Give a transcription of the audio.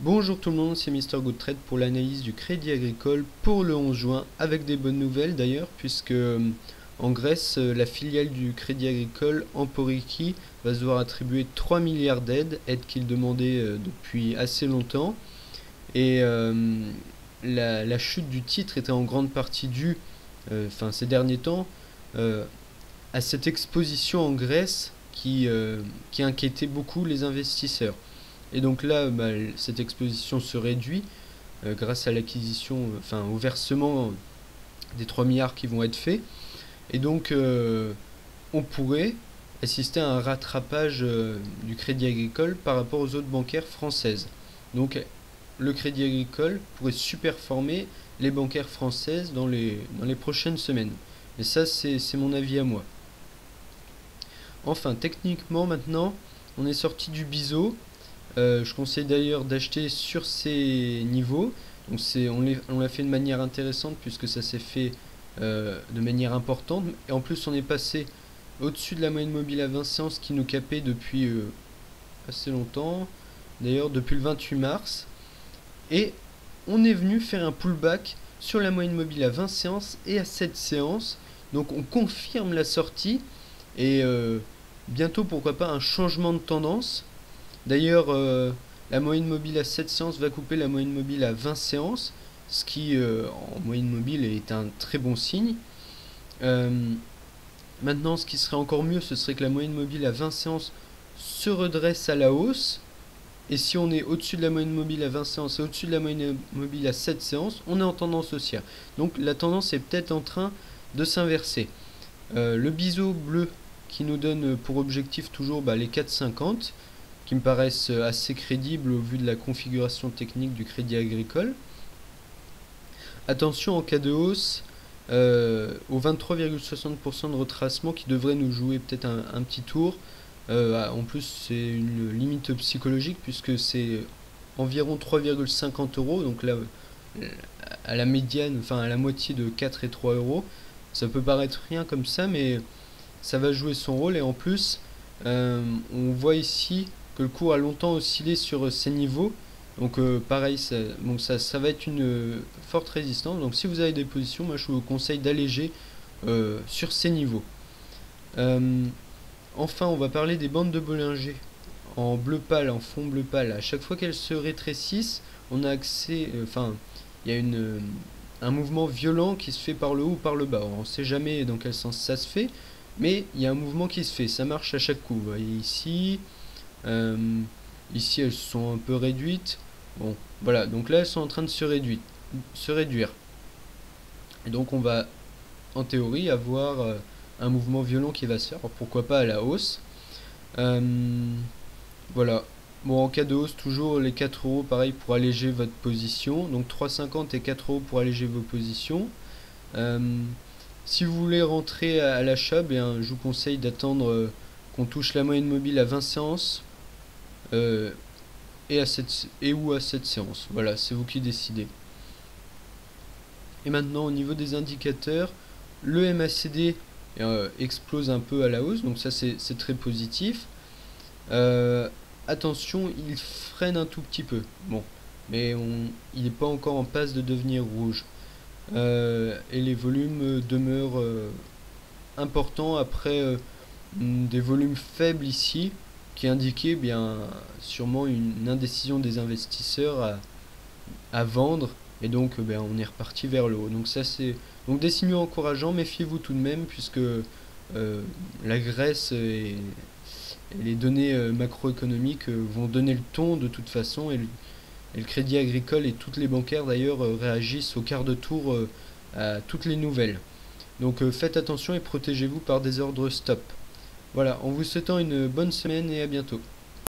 Bonjour tout le monde, c'est Mister Good Trade pour l'analyse du Crédit Agricole pour le 11 juin, avec des bonnes nouvelles d'ailleurs, puisque en Grèce, la filiale du Crédit Agricole, Emporiki, va se voir attribuer 3 milliards aides qu'il demandait depuis assez longtemps. Et la chute du titre était en grande partie due, ces derniers temps, euh, à cette exposition en Grèce qui inquiétait beaucoup les investisseurs. Et donc là, cette exposition se réduit grâce à l'acquisition, au versement des 3 milliards qui vont être faits. Et donc, on pourrait assister à un rattrapage du Crédit Agricole par rapport aux autres bancaires françaises. Donc, le Crédit Agricole pourrait superformer les bancaires françaises dans les prochaines semaines. Et ça, c'est mon avis à moi. Enfin, techniquement, maintenant, on est sorti du biseau. Je conseille d'ailleurs d'acheter sur ces niveaux. Donc on l'a fait de manière intéressante puisque ça s'est fait de manière importante. Et en plus, on est passé au-dessus de la moyenne mobile à 20 séances qui nous capait depuis assez longtemps. D'ailleurs, depuis le 28 mars. Et on est venu faire un pullback sur la moyenne mobile à 20 séances et à 7 séances. Donc on confirme la sortie et bientôt, pourquoi pas, un changement de tendance. D'ailleurs, la moyenne mobile à 7 séances va couper la moyenne mobile à 20 séances, ce qui, en moyenne mobile, est un très bon signe. Euh, Maintenant, ce qui serait encore mieux, ce serait que la moyenne mobile à 20 séances se redresse à la hausse. Et si on est au-dessus de la moyenne mobile à 20 séances et au-dessus de la moyenne mobile à 7 séances, on est en tendance haussière. Donc la tendance est peut-être en train de s'inverser. Le biseau bleu qui nous donne pour objectif toujours les 4,50 qui me paraissent assez crédibles au vu de la configuration technique du Crédit Agricole. Attention en cas de hausse au 23,60% de retracement qui devrait nous jouer peut-être un petit tour. En plus, c'est une limite psychologique puisque c'est environ 3,50 euros. Donc là, à la médiane, à la moitié de 4 et 3 euros. Ça peut paraître rien comme ça, mais ça va jouer son rôle. Et en plus, on voit ici que le cours a longtemps oscillé sur ces niveaux. Donc pareil, ça va être une forte résistance. Donc si vous avez des positions, moi je vous conseille d'alléger sur ces niveaux. Euh, Enfin, on va parler des bandes de Bollinger en bleu pâle, en fond bleu pâle. À chaque fois qu'elles se rétrécissent, on a accès, il y a un mouvement violent qui se fait par le haut ou par le bas. On ne sait jamais dans quel sens ça se fait, mais il y a un mouvement qui se fait. Ça marche à chaque coup. Vous voyez ici, euh, ici elles sont un peu réduites. Bon, voilà. Donc là, elles sont en train de se réduire. Et donc on va, en théorie, avoir un mouvement violent qui va se faire. Alors, pourquoi pas à la hausse. Euh, voilà. Bon, en cas de hausse, toujours les 4 euros, pareil, pour alléger votre position. Donc 3,50 et 4 euros pour alléger vos positions. Euh, Si vous voulez rentrer à l'achat, bien, je vous conseille d'attendre qu'on touche la moyenne mobile à 20 séances euh, et ou à 7 séances. Voilà, c'est vous qui décidez. Et maintenant, au niveau des indicateurs, le MACD explose un peu à la hausse, donc ça c'est très positif. Euh, Attention, il freine un tout petit peu. Bon, mais il n'est pas encore en passe de devenir rouge. Et les volumes demeurent importants après des volumes faibles ici, qui indiquaient bien sûrement une indécision des investisseurs à vendre, et donc on est reparti vers le haut. Donc ça c'est donc des signaux encourageants, méfiez-vous tout de même puisque la Grèce et les données macroéconomiques vont donner le ton de toute façon, et le Crédit Agricole et toutes les bancaires d'ailleurs réagissent au quart de tour à toutes les nouvelles. Donc faites attention et protégez-vous par des ordres stop. Voilà, en vous souhaitant une bonne semaine et à bientôt.